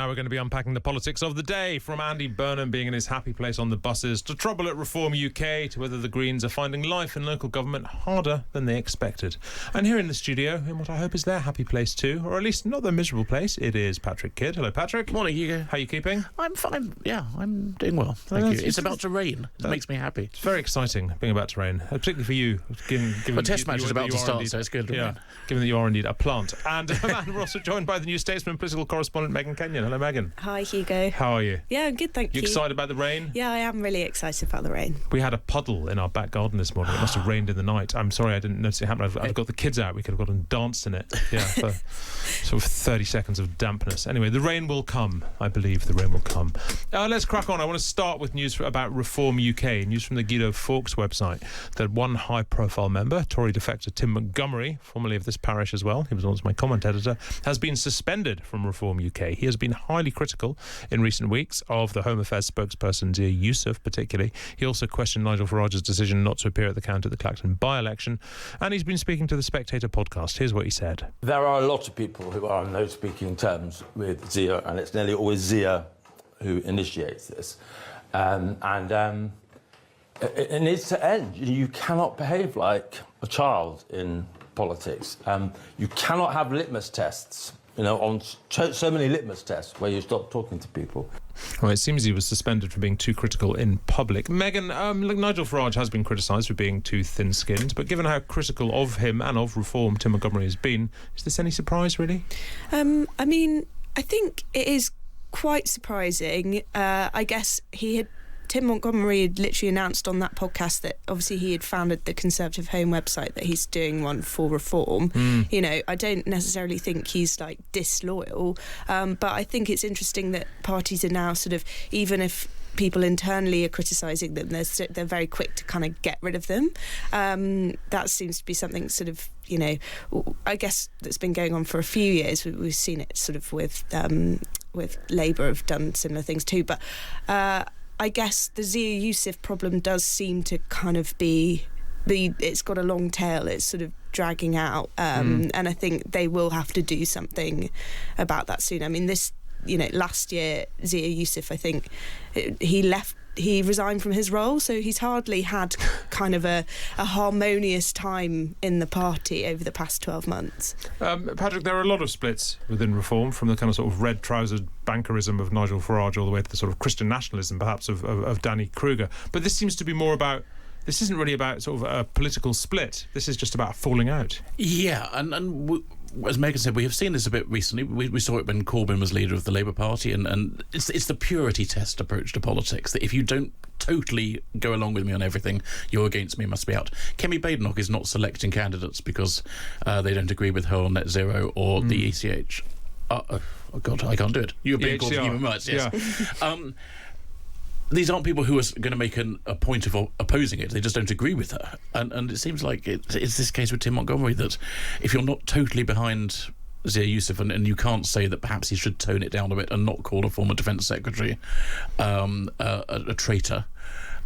Now we're going to be unpacking the politics of the day, from Andy Burnham being in his happy place on the buses, to trouble at Reform UK, to whether the Greens are finding life in local government harder than they expected. And here in the studio, in what I hope is their happy place too, or at least not their miserable place, it is Patrick Kidd. Hello, Patrick. Morning, Hugo. How are you keeping? I'm fine. Yeah, I'm doing well. Thank you. It's about to rain. It makes me happy. It's very exciting being about to rain, particularly for you. Given the test match is about to start, so it's good. Yeah, given that you are indeed a plant. And we're also joined by the new Statesman political correspondent, Megan Kenyon. Hello, Megan. Hi, Hugo. How are you? Yeah, I'm good, thank you. You excited about the rain? Yeah, I am really excited about the rain. We had a puddle in our back garden this morning. It must have rained in the night. I'm sorry I didn't notice it happen. I've got the kids out. We could have gone and danced in it. Yeah, for sort of 30 seconds of dampness. Anyway, the rain will come. I believe the rain will come. Let's crack on. I want to start with news about Reform UK. News from the Guido Fawkes website that one high-profile member, Tory defector Tim Montgomery, formerly of this parish as well, he was once my comment editor, has been suspended from Reform UK. He has been highly critical in recent weeks of the Home Affairs spokesperson Zia Yusuf particularly. He also questioned Nigel Farage's decision not to appear at the count at the Clacton by-election, and he's been speaking to the Spectator podcast. Here's what he said. There are a lot of people who are on no speaking terms with Zia, and it's nearly always Zia who initiates this. It needs to end. You cannot behave like a child in politics. You cannot have litmus tests, on so many litmus tests where you stop talking to people. Well, it seems he was suspended for being too critical in public. Megan, Nigel Farage has been criticised for being too thin-skinned, but given how critical of him and of Reform Tim Montgomery has been, is this any surprise, really? I think it is quite surprising. I guess Tim Montgomery had literally announced on that podcast that obviously he had founded the Conservative Home website, that he's doing one for Reform. I don't necessarily think he's disloyal, but I think it's interesting that parties are now sort of, even if people internally are criticising them, they're very quick to kind of get rid of them. That seems to be something sort of, I guess that's been going on for a few years. We've seen it sort of with Labour have done similar things too, but I guess the Zia Yusuf problem does seem to kind of be it's got a long tail. It's sort of dragging out, and I think they will have to do something about that soon. I mean, last year Zia Yusuf, I think he resigned from his role, so he's hardly had kind of a harmonious time in the party over the past 12 months. Patrick, there are a lot of splits within Reform, from the kind of sort of red-trousered bankerism of Nigel Farage all the way to the sort of Christian nationalism, perhaps, of Danny Kruger. But this seems to be more about... This isn't really about sort of a political split. This is just about falling out. Yeah, and as Megan said, we have seen this a bit recently. We saw it when Corbyn was leader of the Labour Party, and it's the purity test approach to politics, that if you don't totally go along with me on everything, you're against me, must be out. Kemi Badenoch is not selecting candidates because they don't agree with her on net zero or the ECH. Oh, God, I can't do it. European Court of Human Rights, yes. Yeah. These aren't people who are going to make a point of opposing it. They just don't agree with her. And it seems like it's this case with Tim Montgomery, that if you're not totally behind Zia Yusuf and you can't say that perhaps he should tone it down a bit and not call a former Defence Secretary a traitor,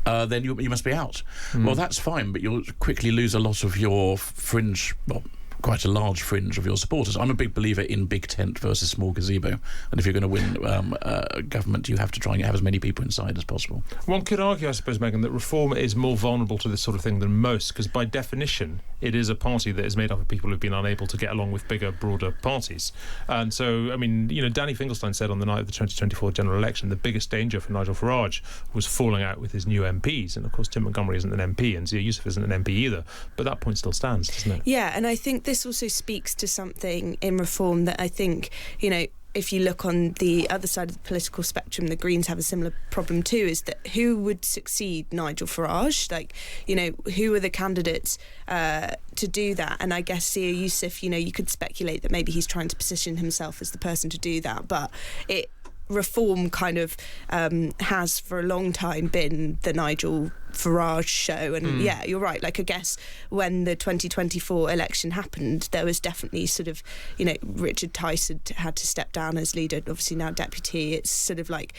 then you must be out. Well, that's fine, but you'll quickly lose a lot of your fringe... Well, quite a large fringe of your supporters. I'm a big believer in big tent versus small gazebo, and if you're going to win government, you have to try and have as many people inside as possible. One could argue, I suppose, Megan, that Reform is more vulnerable to this sort of thing than most, because by definition it is a party that is made up of people who've been unable to get along with bigger, broader parties. And so, I mean, Danny Finkelstein said on the night of the 2024 general election the biggest danger for Nigel Farage was falling out with his new MPs, and of course Tim Montgomery isn't an MP and Zia Yusuf isn't an MP either, but that point still stands, doesn't it? Yeah, and I think this also speaks to something in Reform that I think, if you look on the other side of the political spectrum, the Greens have a similar problem too, is that who would succeed Nigel Farage? Who are the candidates to do that? And I guess Zia Yusuf, you could speculate that maybe he's trying to position himself as the person to do that, but Reform kind of has for a long time been the Nigel Farage show. And yeah, you're right. Like, I guess when the 2024 election happened, there was definitely sort of, you know, Richard Tice had to step down as leader, obviously now deputy. It's sort of like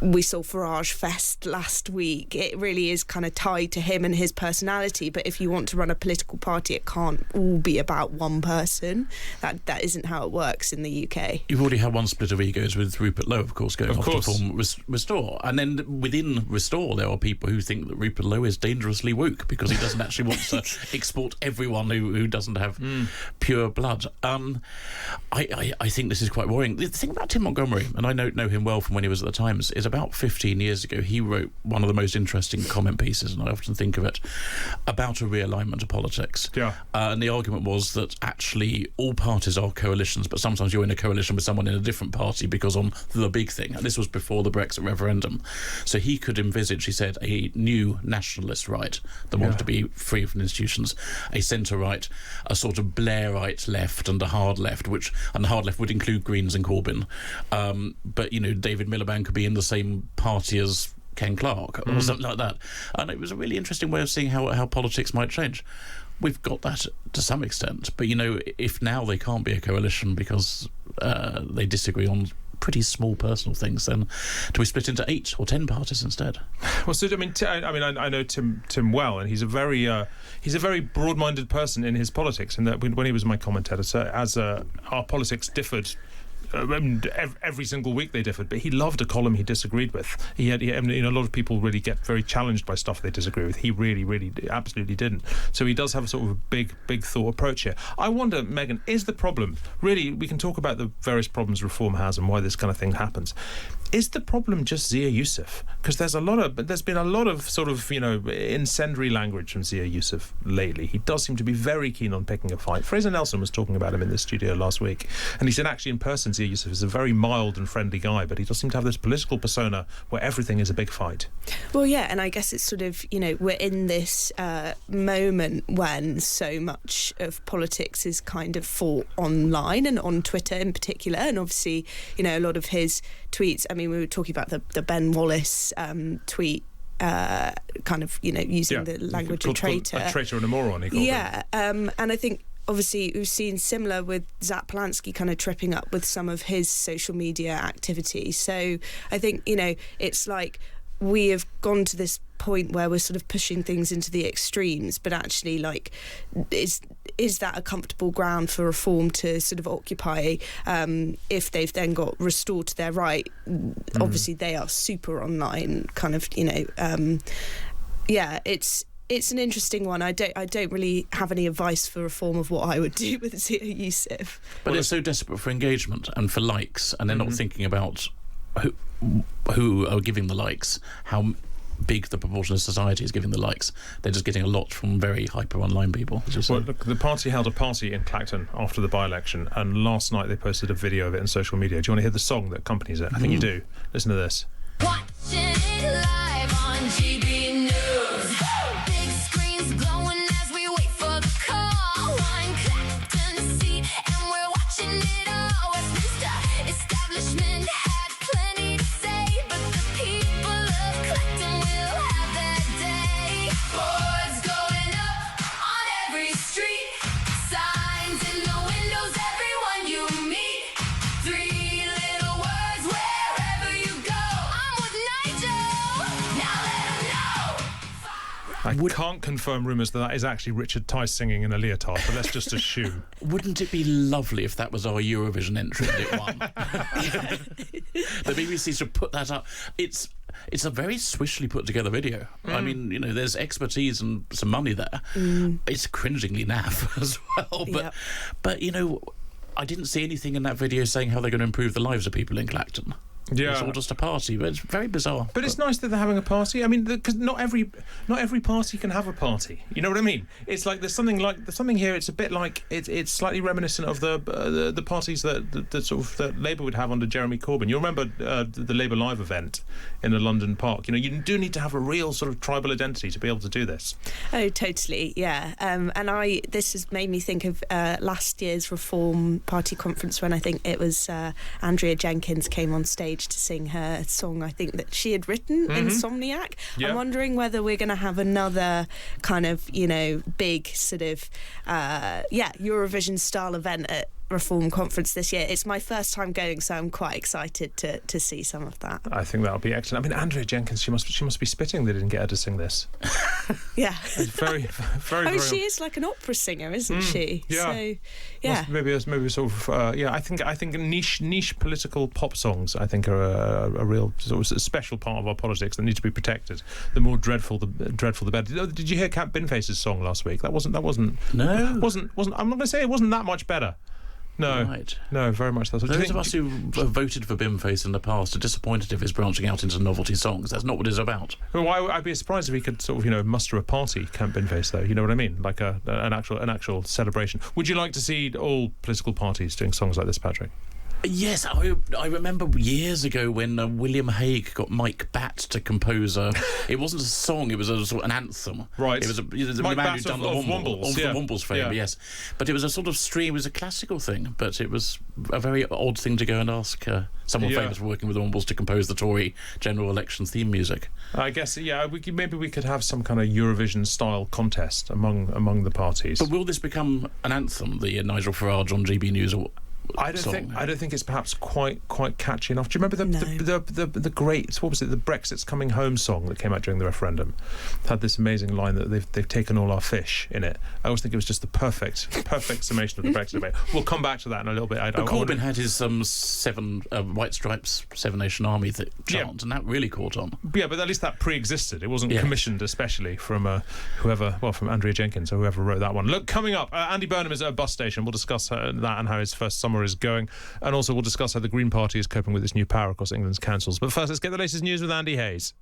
we saw Farage Fest last week. It really is kind of tied to him and his personality. But if you want to run a political party, it can't all be about one person. That isn't how it works in the UK. You've already had one split of egos with Rupert Lowe, of course, going off to form Restore. And then within Restore, there are people who think that Rupert Lowe is dangerously woke because he doesn't actually want to export everyone who doesn't have pure blood. I think this is quite worrying. The thing about Tim Montgomery, and I know him well from when he was at the Times, is about 15 years ago he wrote one of the most interesting comment pieces, and I often think of it, about a realignment of politics. Yeah. And the argument was that actually all parties are coalitions, but sometimes you're in a coalition with someone in a different party because on the big thing. And this was before the Brexit referendum. So he could envisage, he said, a new nationalist right that wanted to be free from institutions, a centre-right, a sort of Blairite left and a hard left, and the hard left would include Greens and Corbyn. But, you know, David Miliband could be in the same party as Ken Clarke or something like that. And it was a really interesting way of seeing how politics might change. We've got that to some extent, but, you know, if now they can't be a coalition because they disagree on pretty small personal things, then do we split into 8 or 10 parties instead? Well, so I know Tim well, and he's a very broad-minded person in his politics. And that when he was my commentator, so as our politics differed. Every single week they differed, but he loved a column he disagreed with. A lot of people really get very challenged by stuff they disagree with. He really absolutely didn't. So he does have a sort of a big thought approach here. I wonder, Megan, is the problem really? We can talk about the various problems reform has and why this kind of thing happens. Is the problem just Zia Yusuf? Because there's been a lot of sort of, you know, incendiary language from Zia Yusuf lately. He does seem to be very keen on picking a fight. Fraser Nelson was talking about him in the studio last week, and he said actually in person Zia Yusuf is a very mild and friendly guy, but he does seem to have this political persona where everything is a big fight. Well, yeah, and I guess it's sort of, you know, we're in this moment when so much of politics is kind of fought online and on Twitter in particular, and obviously, you know, a lot of his tweets, I mean, we were talking about the Ben Wallace tweet, kind of, you know, using the language of traitor. A traitor and a moron, he called him. And I think obviously we've seen similar with Zach Polanski kind of tripping up with some of his social media activity. So I think, you know, it's like we have gone to this point where we're sort of pushing things into the extremes, but actually, like, is that a comfortable ground for reform to sort of occupy if they've then got restored to their right? Obviously they are super online, kind of, you know, it's an interesting one. I don't really have any advice for reform of what I would do with Zia Yusuf. But they're so desperate for engagement and for likes, and they're not thinking about who are giving the likes, how big the proportion of society is giving the likes. They're just getting a lot from very hyper online people. Well, look, the party held a party in Clacton after the by-election, and last night they posted a video of it on social media. Do you want to hear the song that accompanies it? I think you do. Listen to this. Watching it live on GB News. Big screens glowing as we wait for the call. One Clacton seat and we're watching it all. Westminster establishment had plenty to say, but the people of Clacton will have their day. Boards going up on every street, signs in the windows, everyone you meet. 3 little words wherever you go. I'm with Nigel. Now let 'em know. I can't confirm rumours that is actually Richard Tice singing in a leotard, but let's just assume. Wouldn't it be lovely if that was our Eurovision entry and it won? The BBC should put that up. It's a very swishly put together video. I mean, you know, there's expertise and some money there. It's cringingly naff as well. But you know, I didn't see anything in that video saying how they're going to improve the lives of people in Clacton. Yeah. It's all just a party, but it's very bizarre. But it's nice that they're having a party. I mean, because not every party can have a party. You know what I mean? It's like there's something here. It's a bit like it's slightly reminiscent of the parties that Labour would have under Jeremy Corbyn. You remember the Labour Live event in the London Park? You know, you do need to have a real sort of tribal identity to be able to do this. Oh, totally, yeah. And this has made me think of last year's Reform Party conference when I think it was Andrea Jenkins came on stage stage to sing her song, I think, that she had written, Insomniac. Yeah. I'm wondering whether we're going to have another kind of, big sort of, Eurovision-style event at Reform Conference this year. It's my first time going, so I'm quite excited to see some of that. I think that'll be excellent. I mean, Andrea Jenkins, she must be spitting they didn't get her to sing this. Yeah. It's very, very, I mean, very... she is like an opera singer, isn't she? Yeah. So, yeah. Maybe sort of, I think niche political pop songs, I think, are a real sort of special part of our politics that need to be protected. The more dreadful, the better. Did you hear Cat Binface's song last week? That wasn't. No. I'm not going to say it wasn't that much better. No, right. No, very much. That's what Those of us who have voted for Bimface in the past are disappointed if he's branching out into novelty songs. That's not what it's about. Well, I'd be surprised if he could sort of, muster a party, Camp Binface, though. You know what I mean? Like an actual celebration. Would you like to see all political parties doing songs like this, Patrick? Yes, I remember years ago when William Hague got Mike Batt to compose it wasn't a song, it was a sort of an anthem. Right. It was the Mike man Batt who'd done of the Wombles, the yeah. Wombles fame, Yeah. yes. But it was a sort of stream, it was a classical thing, but it was a very odd thing to go and ask someone famous for working with the Wombles to compose the Tory general election theme music. I guess, maybe we could have some kind of Eurovision-style contest among the parties. But will this become an anthem, the Nigel Farage on GB News I don't think it's perhaps quite catchy enough. Do you remember the great, what was it, the Brexit's Coming Home song that came out during the referendum? It had this amazing line that they've taken all our fish in it. I always think it was just the perfect summation of the Brexit debate. We'll come back to that in a little bit. But Corbyn had his seven White Stripes, Seven Nation Army chant, and that really caught on. Yeah, but at least that pre-existed. It wasn't commissioned especially from from Andrea Jenkins or whoever wrote that one. Look, coming up, Andy Burnham is at a bus station. We'll discuss that and how his first summer is going, and also we'll discuss how the Green Party is coping with its new power across England's councils. But first, let's get the latest news with Andy Hayes.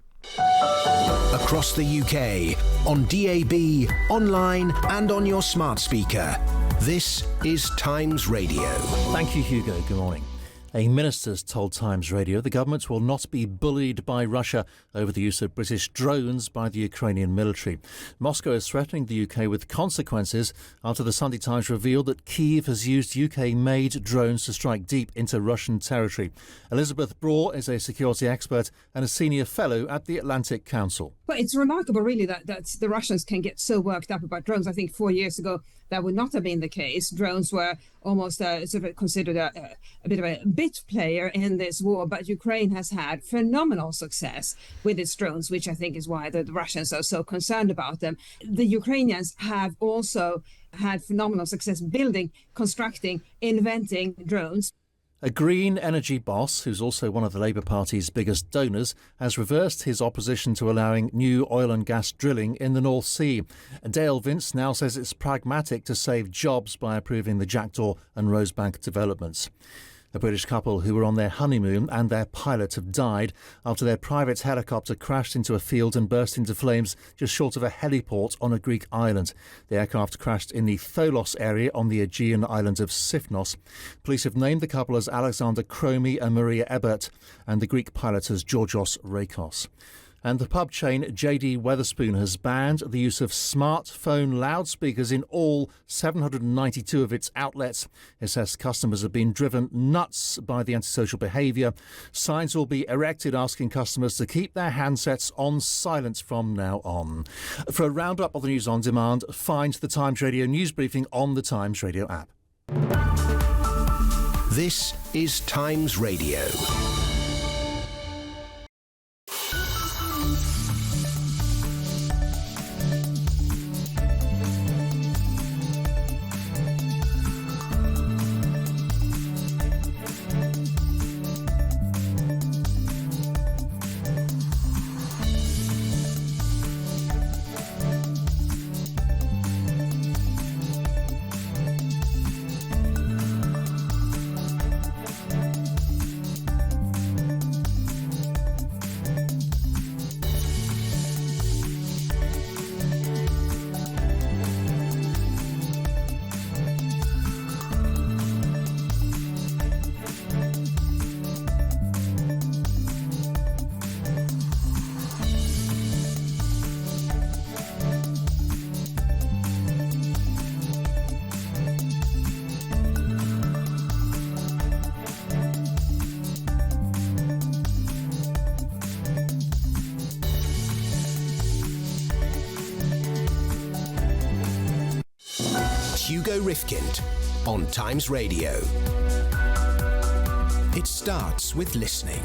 Across the UK, on DAB, online and on your smart speaker. This is Times Radio. Thank you, Hugo. Good morning. A minister's told Times Radio the government will not be bullied by Russia over the use of British drones by the Ukrainian military. Moscow is threatening the UK with consequences after the Sunday Times revealed that Kyiv has used UK-made drones to strike deep into Russian territory. Elizabeth Braw is a security expert and a senior fellow at the Atlantic Council. Well, it's remarkable, really, that the Russians can get so worked up about drones. I think 4 years ago, that would not have been the case. Drones were almost sort of considered a bit of a bit player in this war, but Ukraine has had phenomenal success with its drones, which I think is why the Russians are so concerned about them. The Ukrainians have also had phenomenal success building, constructing, inventing drones. A green energy boss, who's also one of the Labour Party's biggest donors, has reversed his opposition to allowing new oil and gas drilling in the North Sea. Dale Vince now says it's pragmatic to save jobs by approving the Jackdaw and Rosebank developments. A British couple who were on their honeymoon and their pilot have died after their private helicopter crashed into a field and burst into flames just short of a heliport on a Greek island. The aircraft crashed in the Tholos area on the Aegean island of Sifnos. Police have named the couple as Alexander Cromie and Maria Ebert, and the Greek pilot as Georgios Rakos. And the pub chain JD Wetherspoon has banned the use of smartphone loudspeakers in all 792 of its outlets. It says customers have been driven nuts by the antisocial behaviour. Signs will be erected asking customers to keep their handsets on silent from now on. For a roundup of the news on demand, find the Times Radio news briefing on the Times Radio app. This is Times Radio. Hugo Rifkind on Times Radio. It starts with listening.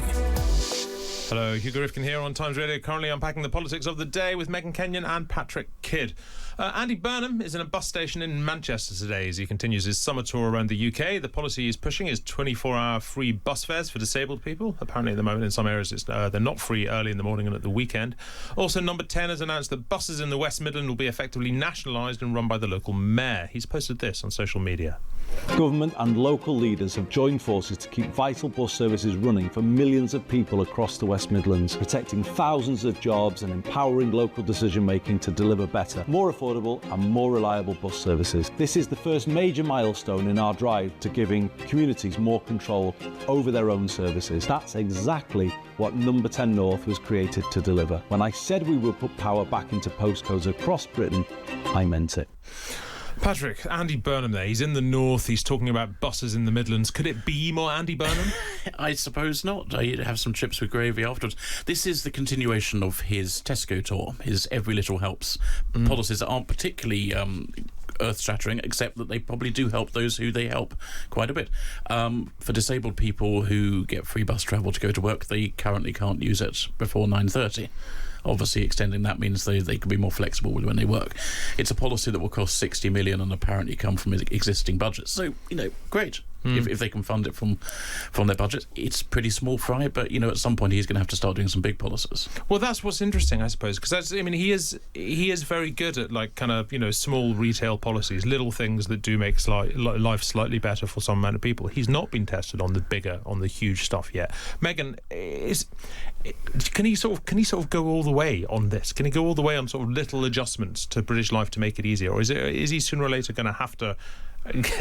Hello, Hugo Rifkind here on Times Radio, currently unpacking the politics of the day with Kenyon and Patrick Kidd. Andy Burnham is in a bus station in Manchester today as he continues his summer tour around the UK. The policy he's pushing is 24-hour free bus fares for disabled people. Apparently at the moment in some areas they're not free early in the morning and at the weekend. Also, Number 10 has announced that buses in the West Midlands will be effectively nationalised and run by the local mayor. He's posted this on social media. Government and local leaders have joined forces to keep vital bus services running for millions of people across the West Midlands, protecting thousands of jobs and empowering local decision-making to deliver better, more affordable and more reliable bus services. This is the first major milestone in our drive to giving communities more control over their own services. That's exactly what Number 10 North was created to deliver. When I said we would put power back into postcodes across Britain, I meant it. Patrick, Andy Burnham there. He's in the north. He's talking about buses in the Midlands. Could it be more Andy Burnham? I suppose not. I have some chips with gravy afterwards. This is the continuation of his Tesco tour, his Every Little Helps policies that aren't particularly earth-shattering, except that they probably do help those who they help quite a bit. For disabled people who get free bus travel to go to work, they currently can't use it before 9:30. Obviously, extending that means they can be more flexible with when they work. It's a policy that will cost 60 million and apparently come from existing budgets. So, great. If they can fund it from their budget. It's pretty small fry, but, at some point he's going to have to start doing some big policies. Well, that's what's interesting, I suppose, because he is very good at small retail policies, little things that do make life slightly better for some amount of people. He's not been tested on the huge stuff yet. Megan, can he sort of go all the way on this? Can he go all the way on sort of little adjustments to British life to make it easier, or is he sooner or later going to have to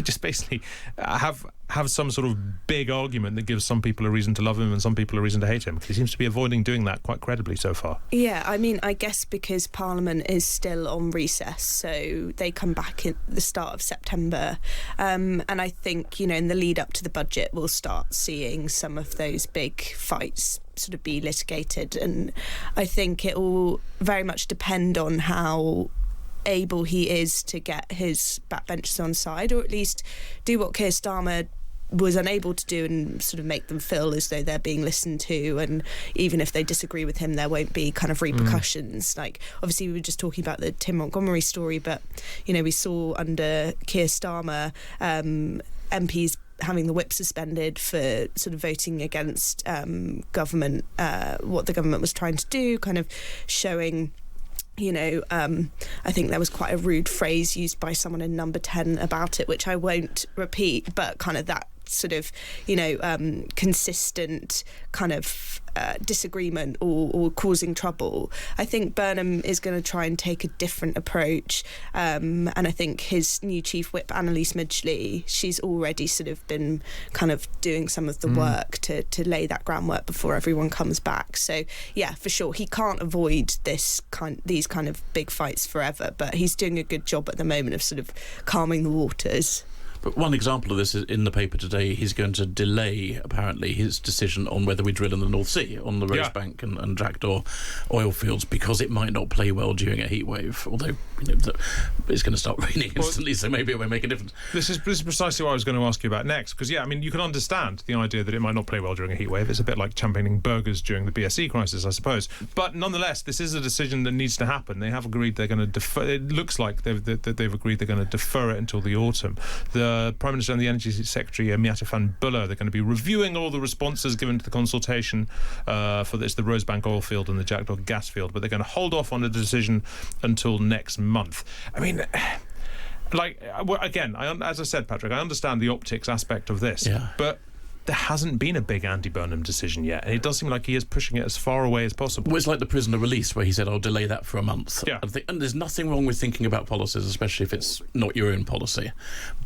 just basically have some sort of big argument that gives some people a reason to love him and some people a reason to hate him? Because he seems to be avoiding doing that quite credibly so far. Yeah, I guess because Parliament is still on recess, so they come back at the start of September, and I think in the lead up to the budget we'll start seeing some of those big fights sort of be litigated, and I think it will very much depend on how able he is to get his backbenchers on side, or at least do what Keir Starmer was unable to do and sort of make them feel as though they're being listened to, and even if they disagree with him there won't be kind of repercussions. Like, obviously we were just talking about the Tim Montgomery story, but we saw under Keir Starmer MPs having the whip suspended for sort of voting against government, what the government was trying to do, kind of showing I think there was quite a rude phrase used by someone in Number 10 about it, which I won't repeat, but kind of that sort of, consistent kind of disagreement or causing trouble. I think Burnham is going to try and take a different approach, and I think his new chief whip, Annalise Midgley, she's already sort of been kind of doing some of the work to lay that groundwork before everyone comes back. So yeah, for sure, he can't avoid these kind of big fights forever, but he's doing a good job at the moment of sort of calming the waters. But one example of this is in the paper today. He's going to delay, apparently, his decision on whether we drill in the North Sea, on the Rosebank and Jackdaw oil fields, because it might not play well during a heat wave. Although it's going to start raining instantly, so maybe it won't make a difference. This is precisely what I was going to ask you about next, because you can understand the idea that it might not play well during a heat wave. It's a bit like championing burgers during the BSE crisis, I suppose. But nonetheless, this is a decision that needs to happen. They have agreed they're going to defer. It looks like they've agreed they're going to defer it until the autumn. The Prime Minister and the Energy Secretary, Miatta van Buller, they're going to be reviewing all the responses given to the consultation for this, the Rosebank oil field and the Jackdaw gas field, but they're going to hold off on a decision until next month. As I said, Patrick, I understand the optics aspect of this, but there hasn't been a big Andy Burnham decision yet, and it does seem like he is pushing it as far away as possible. Well, it's like the prisoner release, where he said, I'll delay that for a month. Yeah. And there's nothing wrong with thinking about policies, especially if it's not your own policy,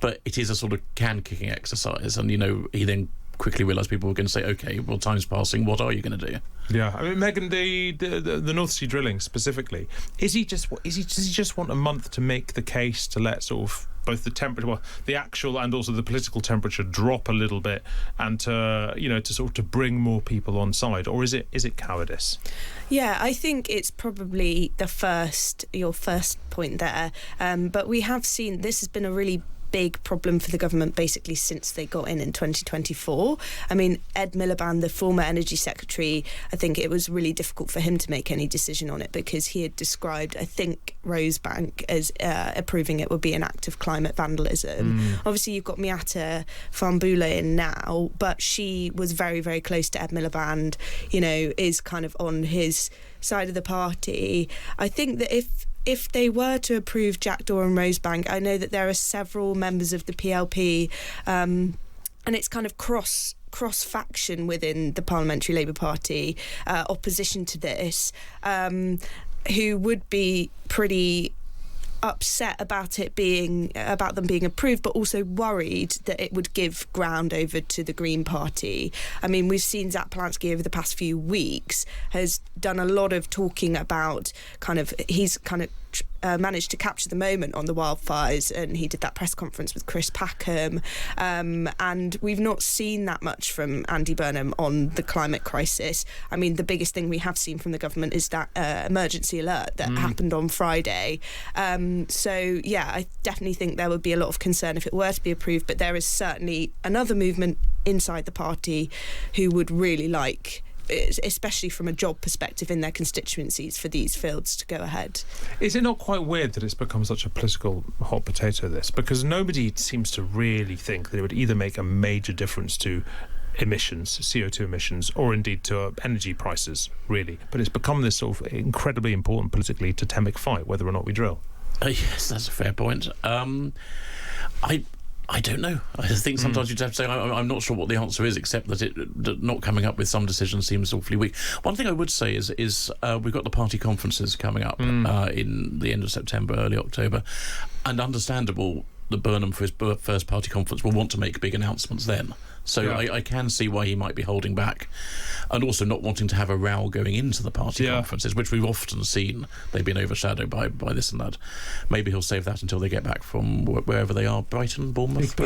but it is a sort of can-kicking exercise, and he then quickly realised people were going to say, OK, well, time's passing, what are you going to do? Yeah, I mean, Megan, the North Sea drilling specifically, does he just want a month to make the case to let sort of both the temperature, well, the actual and also the political temperature drop a little bit, and to sort of to bring more people on side, or is it cowardice? Yeah, I think it's probably your first point there. But we have seen this has been a really big problem for the government basically since they got in 2024. I mean, Ed Miliband, the former Energy Secretary, I think it was really difficult for him to make any decision on it because he had described, I think, Rosebank as approving it would be an act of climate vandalism. Obviously, you've got Miata Fambula in now, but she was very, very close to Ed Miliband, is kind of on his side of the party. I think that if they were to approve Jackdaw and Rosebank, I know that there are several members of the PLP, and it's kind of cross-faction within the Parliamentary Labour Party, opposition to this, who would be pretty upset about them being approved, but also worried that it would give ground over to the Green Party. I mean, we've seen Zach Polanski over the past few weeks has done a lot of talking about he's managed to capture the moment on the wildfires, and he did that press conference with Chris Packham, and we've not seen that much from Andy Burnham on the climate crisis. I mean, the biggest thing we have seen from the government is that emergency alert that happened on Friday. So yeah, I definitely think there would be a lot of concern if it were to be approved, but there is certainly another movement inside the party who would really like, especially from a job perspective in their constituencies, for these fields to go ahead. Is it not quite weird that it's become such a political hot potato, this? Because nobody seems to really think that it would either make a major difference to emissions, CO2 emissions, or indeed to energy prices, really. But it's become this sort of incredibly important politically totemic fight, whether or not we drill. Yes, that's a fair point. I don't know. I think sometimes you'd have to say I'm not sure what the answer is, except that not coming up with some decision seems awfully weak. One thing I would say is we've got the party conferences coming up in the end of September, early October, and understandable that Burnham, for his first party conference, will want to make big announcements then. So yeah. I can see why he might be holding back, and also not wanting to have a row going into the party conferences, which we've often seen they've been overshadowed by this and that. Maybe he'll save that until they get back from wherever they are, Brighton, Bournemouth.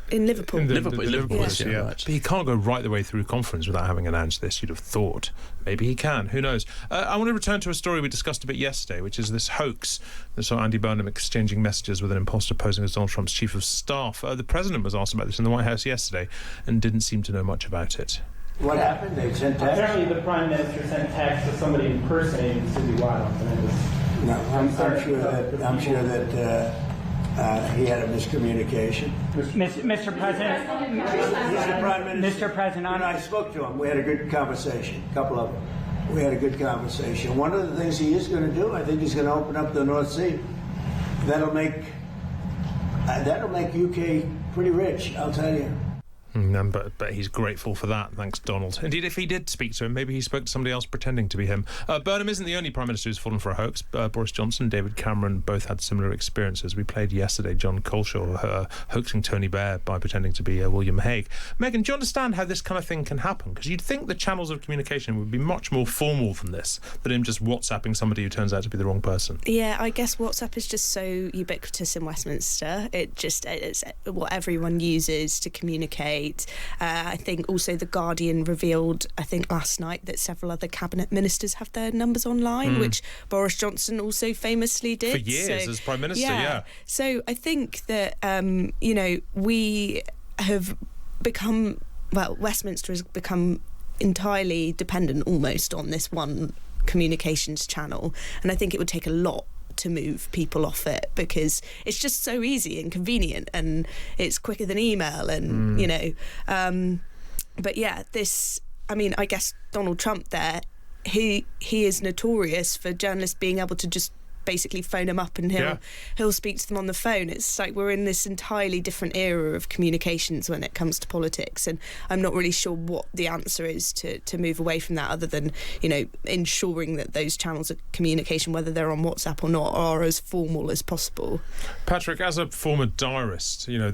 In Liverpool. Liverpool, yeah. Right. But he can't go right the way through conference without having announced this, you'd have thought. Maybe he can, who knows. I want to return to a story we discussed a bit yesterday, which is this hoax that saw Andy Burnham exchanging messages with an imposter posing as Donald Trump's chief of staff. The president was asked about this in the White House yesterday and didn't seem to know much about it. What happened? They sent text? Apparently the Prime Minister sent text to somebody impersonating Susie Wild. No, I'm sure that he had a miscommunication. Mr. President, Mr. Prime Minister, Mr. President, I spoke to him. We had a good conversation, a couple of them. We had a good conversation. One of the things he is going to do, I think he's going to open up the North Sea. That'll make UK pretty rich, I'll tell you. But he's grateful for that, thanks Donald. Indeed, if he did speak to him, maybe he spoke to somebody else pretending to be him. Burnham isn't the only Prime Minister who's fallen for a hoax. Boris Johnson, David Cameron both had similar experiences. We played yesterday John Coleshaw hoaxing Tony Blair by pretending to be William Hague. Megan, do you understand how this kind of thing can happen? Because you'd think the channels of communication would be much more formal than this, than him just WhatsApping somebody who turns out to be the wrong person. Yeah, I guess WhatsApp is just so ubiquitous in Westminster. It's what everyone uses to communicate. I think also The Guardian revealed, I think last night, that several other cabinet ministers have their numbers online, which Boris Johnson also famously did. For years as Prime Minister, yeah. So I think that, we have become, Westminster has become entirely dependent almost on this one communications channel. And I think it would take a lot to move people off it, because it's just so easy and convenient, and it's quicker than email, and but yeah, I guess Donald Trump there, he is notorious for journalists being able to just basically phone him up and he'll speak to them on the phone. It's like we're in this entirely different era of communications when it comes to politics, and I'm not really sure what the answer is to move away from that, other than, you know, ensuring that those channels of communication, whether they're on WhatsApp or not, are as formal as possible. Patrick, as a former diarist, you know,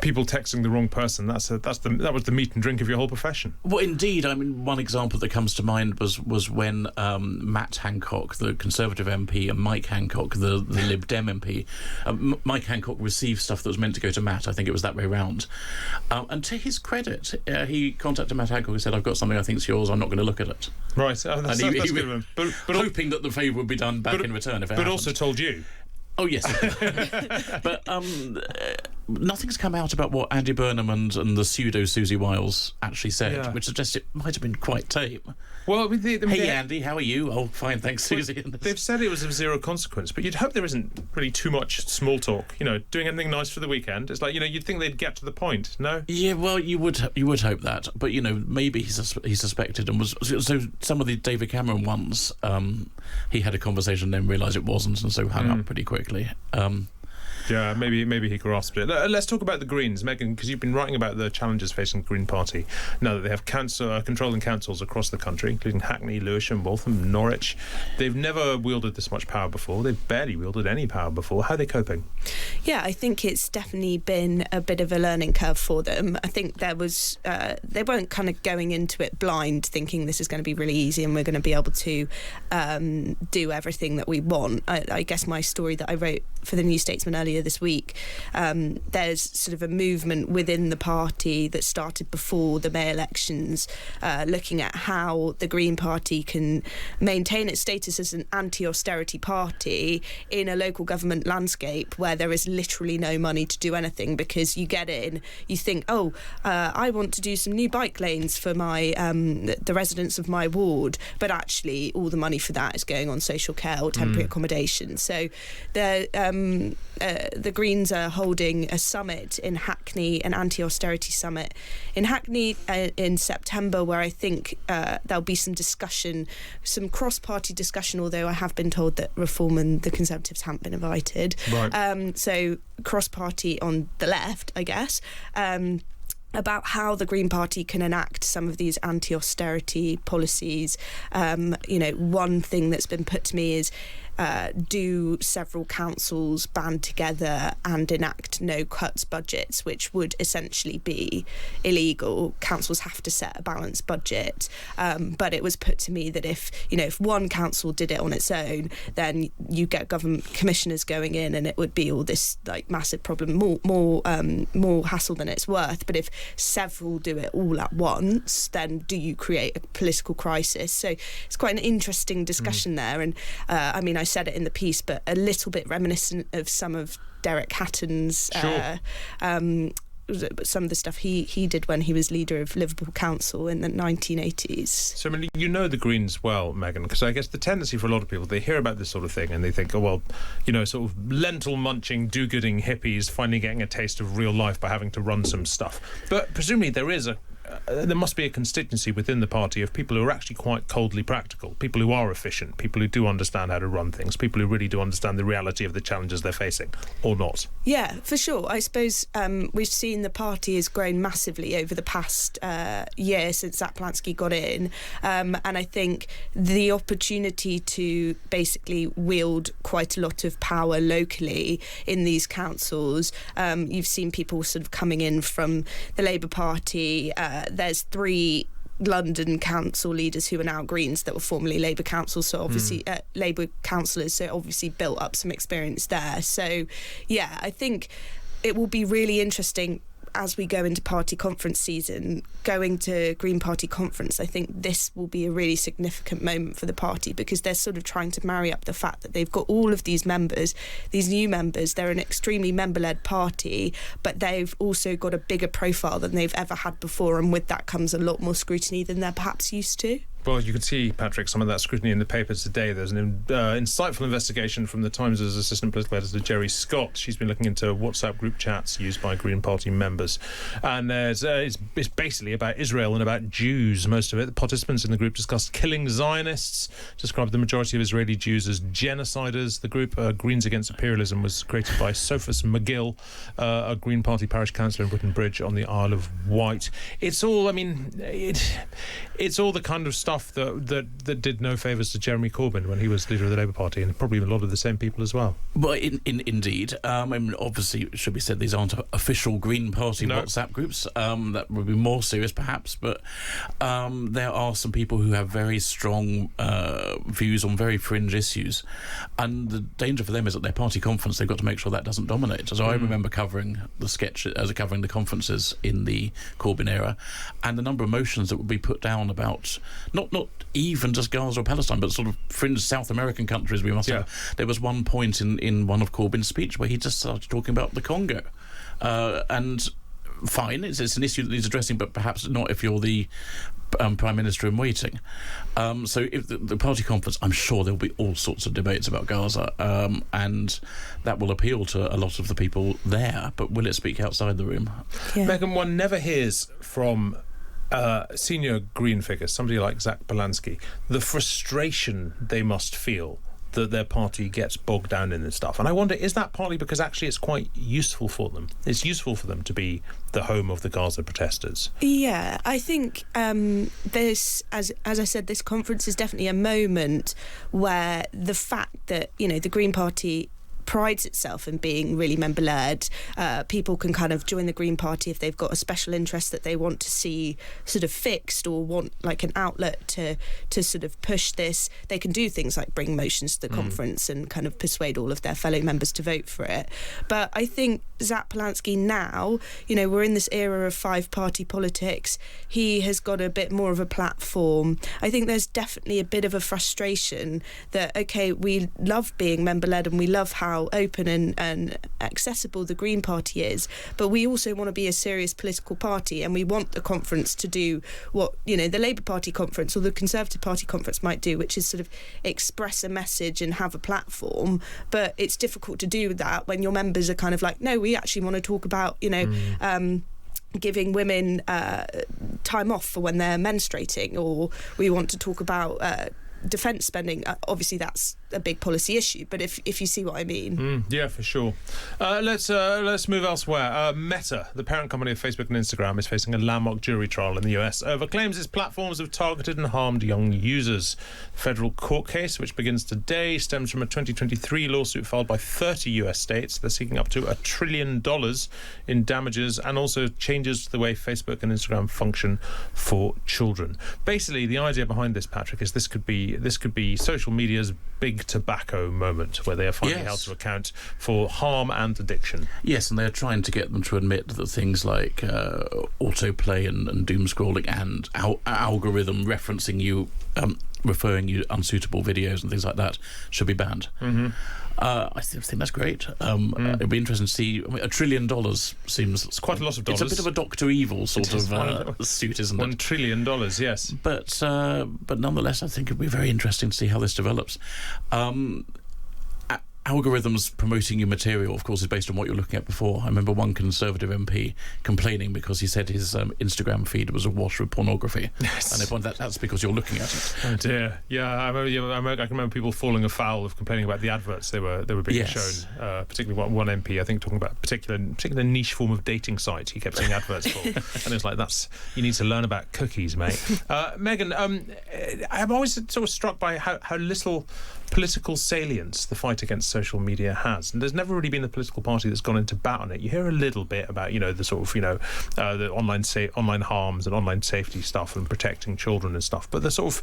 people texting the wrong person, that was the meat and drink of your whole profession. Well, indeed. I mean, one example that comes to mind was when Matt Hancock, the Conservative MP, and Mike Hancock, the Lib Dem MP, Mike Hancock received stuff that was meant to go to Matt. I think it was that way round. And to his credit, he contacted Matt Hancock and said, "I've got something I think's yours. I'm not going to look at it." Right. That's good one. But hoping that the favour would be done back in return if it happened. Also told you. Oh, yes. But nothing's come out about what Andy Burnham and the pseudo Susie Wiles actually said, which suggests it might have been quite tame. Well, Andy, how are you? Oh, fine, thanks, Susie. They've said it was of zero consequence, but you'd hope there isn't really too much small talk. You know, doing anything nice for the weekend. It's like, you know, you'd think they'd get to the point. No. Yeah, well, you would hope that, but you know, maybe he suspected and was. So some of the David Cameron ones, he had a conversation, then realised it wasn't, and so hung up pretty quickly. Yeah, maybe he grasped it. Let's talk about the Greens, Megan, because you've been writing about the challenges facing the Green Party now that they have controlling councils across the country, including Hackney, Lewisham, Waltham, Norwich. They've never wielded this much power before. They've barely wielded any power before. How are they coping? Yeah, I think it's definitely been a bit of a learning curve for them. I think there was they weren't kind of going into it blind, thinking this is going to be really easy and we're going to be able to do everything that we want. I guess my story that I wrote for the New Statesman earlier this week, there's sort of a movement within the party that started before the May elections, looking at how the Green Party can maintain its status as an anti-austerity party in a local government landscape where there is literally no money to do anything, because you get in, you think, I want to do some new bike lanes for my the residents of my ward, but actually all the money for that is going on social care or temporary accommodation. So the Greens are holding a summit in Hackney, an anti-austerity summit in Hackney in September, where I think there'll be some discussion, some cross-party discussion, although I have been told that Reform and the Conservatives haven't been invited. Right. So cross-party on the left, I guess. About how the Green Party can enact some of these anti-austerity policies. One thing that's been put to me is do several councils band together and enact no-cuts budgets, which would essentially be illegal. Councils have to set a balanced budget, but it was put to me that if one council did it on its own, then you get government commissioners going in and it would be all this like massive problem, more hassle than it's worth. But if several do it all at once, then do you create a political crisis? So it's quite an interesting discussion there. And I said it in the piece, but a little bit reminiscent of some of Derek Hatton's some of the stuff he did when he was leader of Liverpool Council in the 1980s. So, I mean, you know the Greens well, Megan, because I guess the tendency for a lot of people, they hear about this sort of thing and they think, sort of lentil-munching, do-gooding hippies finally getting a taste of real life by having to run some stuff. But presumably there must be a constituency within the party of people who are actually quite coldly practical, people who are efficient, people who do understand how to run things, people who really do understand the reality of the challenges they're facing, or not. Yeah, for sure. I suppose we've seen the party has grown massively over the past year since Zach Plansky got in, and I think the opportunity to basically wield quite a lot of power locally in these councils, you've seen people sort of coming in from the Labour Party. There's 3 London council leaders who are now Greens that were formerly Labour councils, so obviously Labour councillors, so obviously built up some experience there. So yeah, I think it will be really interesting as we go into party conference season, going to Green Party conference. I think this will be a really significant moment for the party, because they're sort of trying to marry up the fact that they've got all of these members, these new members. They're an extremely member-led party, but they've also got a bigger profile than they've ever had before, and with that comes a lot more scrutiny than they're perhaps used to. Well, you can see, Patrick, some of that scrutiny in the papers today. There's an insightful investigation from the Times' assistant political editor, Jerry Scott. She's been looking into WhatsApp group chats used by Green Party members. And it's basically about Israel and about Jews, most of it. The participants in the group discussed killing Zionists, described the majority of Israeli Jews as genociders. The group, Greens Against Imperialism, was created by Sophus McGill, a Green Party parish councillor in Britain Bridge on the Isle of Wight. It's all, it's all the kind of stuff that did no favours to Jeremy Corbyn when he was leader of the Labour Party, and probably a lot of the same people as well. Well, indeed. Obviously, it should be said, these aren't official Green Party WhatsApp groups. That would be more serious, perhaps, but there are some people who have very strong views on very fringe issues, and the danger for them is at their party conference they've got to make sure that doesn't dominate. So I remember covering the conferences in the Corbyn era, and the number of motions that would be put down about not even just Gaza or Palestine, but sort of fringe South American countries. We must have. There was one point in one of Corbyn's speech where he just started talking about the Congo, and fine, it's an issue that needs addressing, but perhaps not if you're the Prime Minister in waiting. So if the party conference, I'm sure there'll be all sorts of debates about Gaza, and that will appeal to a lot of the people there, but will it speak outside the room? Megan, one never hears from senior Green figures, somebody like Zach Polanski, the frustration they must feel that their party gets bogged down in this stuff. And I wonder, is that partly because actually it's quite useful for them? It's useful for them to be the home of the Gaza protesters. Yeah, I think this, as I said, this conference is definitely a moment where the fact that, the Green Party prides itself in being really member-led. People can kind of join the Green Party if they've got a special interest that they want to see sort of fixed, or want like an outlet to sort of push this. They can do things like bring motions to the conference and kind of persuade all of their fellow members to vote for it. But I think Zach Polanski now, we're in this era of five-party politics. He has got a bit more of a platform. I think there's definitely a bit of a frustration that, okay, we love being member-led and we love how open and accessible the Green Party is, but we also want to be a serious political party, and we want the conference to do what the Labour Party conference or the Conservative Party conference might do, which is sort of express a message and have a platform. But it's difficult to do that when your members are kind of like, no, we actually want to talk about giving women time off for when they're menstruating, or we want to talk about defence spending. Obviously that's a big policy issue, but if you see what I mean. Yeah, for sure. Let's move elsewhere. Meta, the parent company of Facebook and Instagram, is facing a landmark jury trial in the US over claims its platforms have targeted and harmed young users. The federal court case, which begins today, stems from a 2023 lawsuit filed by 30 US states. They're seeking up to $1 trillion in damages, and also changes to the way Facebook and Instagram function for children. Basically, the idea behind this, Patrick, is this could be social media's big tobacco moment, where they are finally held to account for harm and addiction. Yes, and they're trying to get them to admit that things like autoplay and doom scrolling and algorithm referencing you, referring you unsuitable videos and things like that should be banned. I think that's great. It'd be interesting to see. $1 trillion seems... It's quite a lot of dollars. It's a bit of a Dr. Evil sort of suit, isn't it? $1 trillion, yes. But nonetheless, I think it'd be very interesting to see how this develops. Algorithms promoting your material, of course, is based on what you're looking at before. I remember one Conservative MP complaining because he said his Instagram feed was awash with pornography. Yes. And they pointed that's because you're looking at it. Oh dear. Yeah, I can remember people falling afoul of complaining about the adverts they were being shown. Particularly one MP, I think, talking about a particular niche form of dating site he kept seeing adverts for. And it was like, you need to learn about cookies, mate. Megan, I'm always sort of struck by how little political salience the fight against social media has, and there's never really been a political party that's gone into bat on it. You hear a little bit about the sort of the online harms and online safety stuff and protecting children and stuff, but the sort of,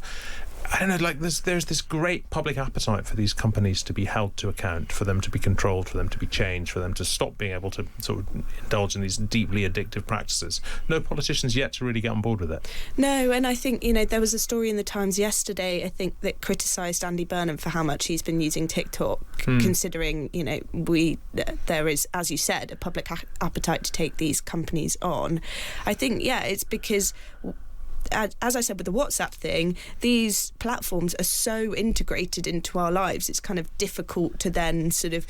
I don't know, like there's this great public appetite for these companies to be held to account, for them to be controlled, for them to be changed, for them to stop being able to sort of indulge in these deeply addictive practices. No politicians yet to really get on board with it. No, and I think there was a story in the Times yesterday, I think, that criticised Andy Burnham for how much he's been using TikTok, considering there is, as you said, a public appetite to take these companies on. I think it's because as I said with the WhatsApp thing, these platforms are so integrated into our lives, it's kind of difficult to then sort of,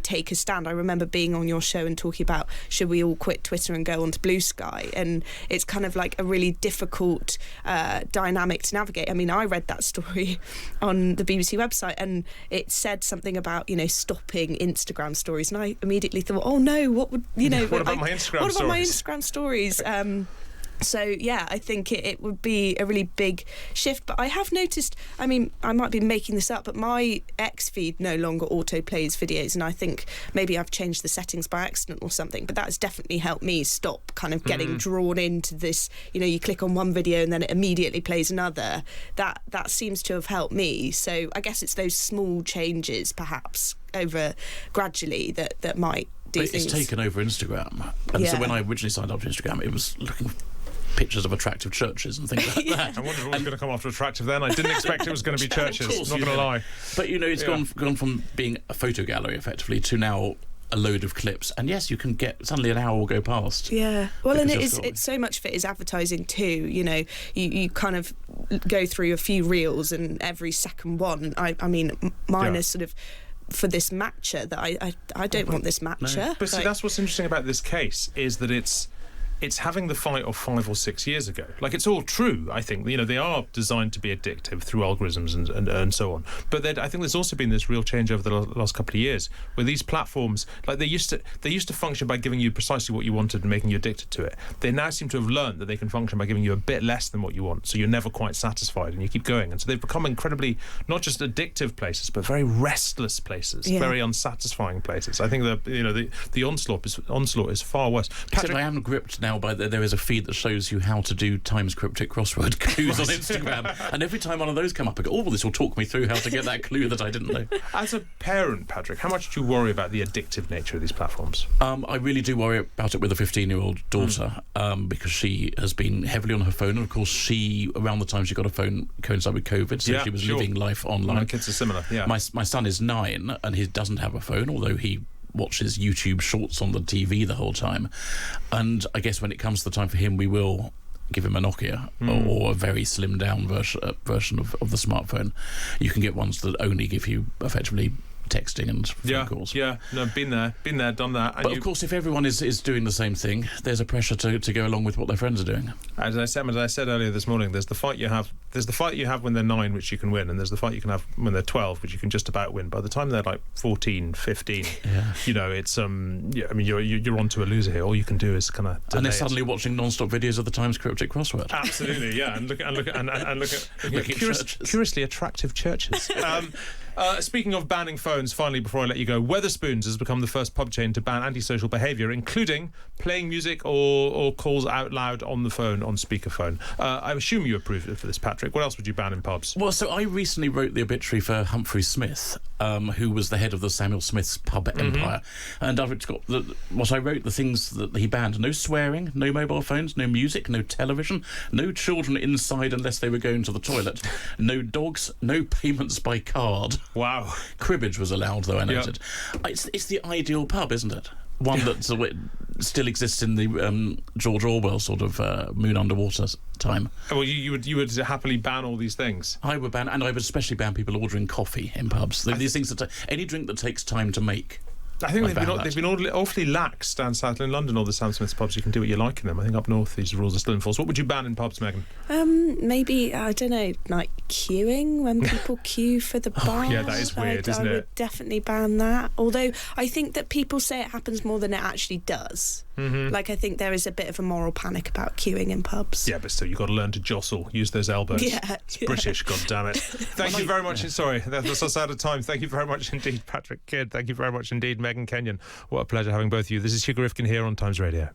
take a stand. I remember being on your show and talking about, should we all quit Twitter and go onto Blue Sky? And it's kind of like a really difficult dynamic to navigate. I mean, I read that story on the BBC website, and it said something about, stopping Instagram stories, and I immediately thought, oh no, what would, what about my Instagram stories? So, yeah, I think it would be a really big shift. But I have noticed, I mean, I might be making this up, but my X feed no longer autoplays videos. And I think maybe I've changed the settings by accident or something. But that has definitely helped me stop kind of getting drawn into this. You click on one video and then it immediately plays another. That seems to have helped me. So I guess it's those small changes, perhaps, over gradually that might do things. It's taken over Instagram. And so when I originally signed up to Instagram, it was looking pictures of attractive churches and things like that. I wondered what was going to come after attractive then. I didn't expect it was going to be churches, not going to lie. But, it's gone from being a photo gallery, effectively, to now a load of clips. And yes, you can get, suddenly an hour will go past. Yeah. Well, and it's so much of it is advertising too. You kind of go through a few reels, and every second one, I mean, mine is sort of for this matcha that I don't want this matcha. No. But see, that's what's interesting about this case, is that it's having the fight of 5 or 6 years ago. Like, it's all true, I think. They are designed to be addictive through algorithms and so on. But I think there's also been this real change over the last couple of years, where these platforms, like they used to function by giving you precisely what you wanted and making you addicted to it. They now seem to have learned that they can function by giving you a bit less than what you want, so you're never quite satisfied and you keep going. And so they've become incredibly, not just addictive places, but very restless places, very unsatisfying places. I think the onslaught is far worse. Patrick, I am gripped now by there is a feed that shows you how to do Times cryptic crossword clues on Instagram, and every time one of those come up, I go, oh, this will talk me through how to get that clue that I didn't know. As a parent, Patrick, how much do you worry about the addictive nature of these platforms? I really do worry about it with a 15-year-old daughter, because she has been heavily on her phone, and of course around the time she got a phone coincided with COVID, so she was living life online. My kids are similar, yeah. My son is 9 and he doesn't have a phone, although he watches YouTube shorts on the TV the whole time. And I guess when it comes to the time for him, we will give him a Nokia or a very slimmed down version of the smartphone. You can get ones that only give you effectively texting and phone calls. Yeah, no, been there, done that. And but of course, if everyone is doing the same thing, there's a pressure to go along with what their friends are doing. As I said earlier this morning, there's the fight you have when they're 9, which you can win, and there's the fight you can have when they're 12, which you can just about win. By the time they're like 14, 15, it's I mean, you're onto a loser here. All you can do is kind of and they're suddenly watching non-stop videos of the Times cryptic crossword. Absolutely, yeah, and look at curiously attractive churches. Speaking of banning phones, finally, before I let you go, Wetherspoons has become the first pub chain to ban antisocial behaviour, including playing music or calls out loud on the phone, on speakerphone. I assume you approve of this, Patrick. What else would you ban in pubs? Well, so I recently wrote the obituary for Humphrey Smith, who was the head of the Samuel Smith's pub empire. And I've got what I wrote, the things that he banned: no swearing, no mobile phones, no music, no television, no children inside unless they were going to the toilet, no dogs, no payments by card. Wow. Cribbage was allowed, though, I noted. It's the ideal pub, isn't it? One that still exists in the George Orwell sort of moon underwater time. Well, you would happily ban all these things? I would ban, and I would especially ban people ordering coffee in pubs. These things that any drink that takes time to make. I think they've been awfully lax down south in London. All the Sam Smith's pubs, you can do what you like in them. I think up north these rules are still in force. What would you ban in pubs, Megan? Maybe, I don't know, like queuing, when people queue for the bar. Yeah, that is weird, isn't it? I would definitely ban that. Although I think that people say it happens more than it actually does. Like, I think there is a bit of a moral panic about queuing in pubs. Yeah, but still, you've got to learn to jostle, use those elbows. It's British, God damn it. Thank you very much. Sorry, that's us out of time. Thank you very much indeed, Patrick Kidd. Thank you very much indeed, Megan Kenyon. What a pleasure having both of you. This is Hugo Rifkind here on Times Radio.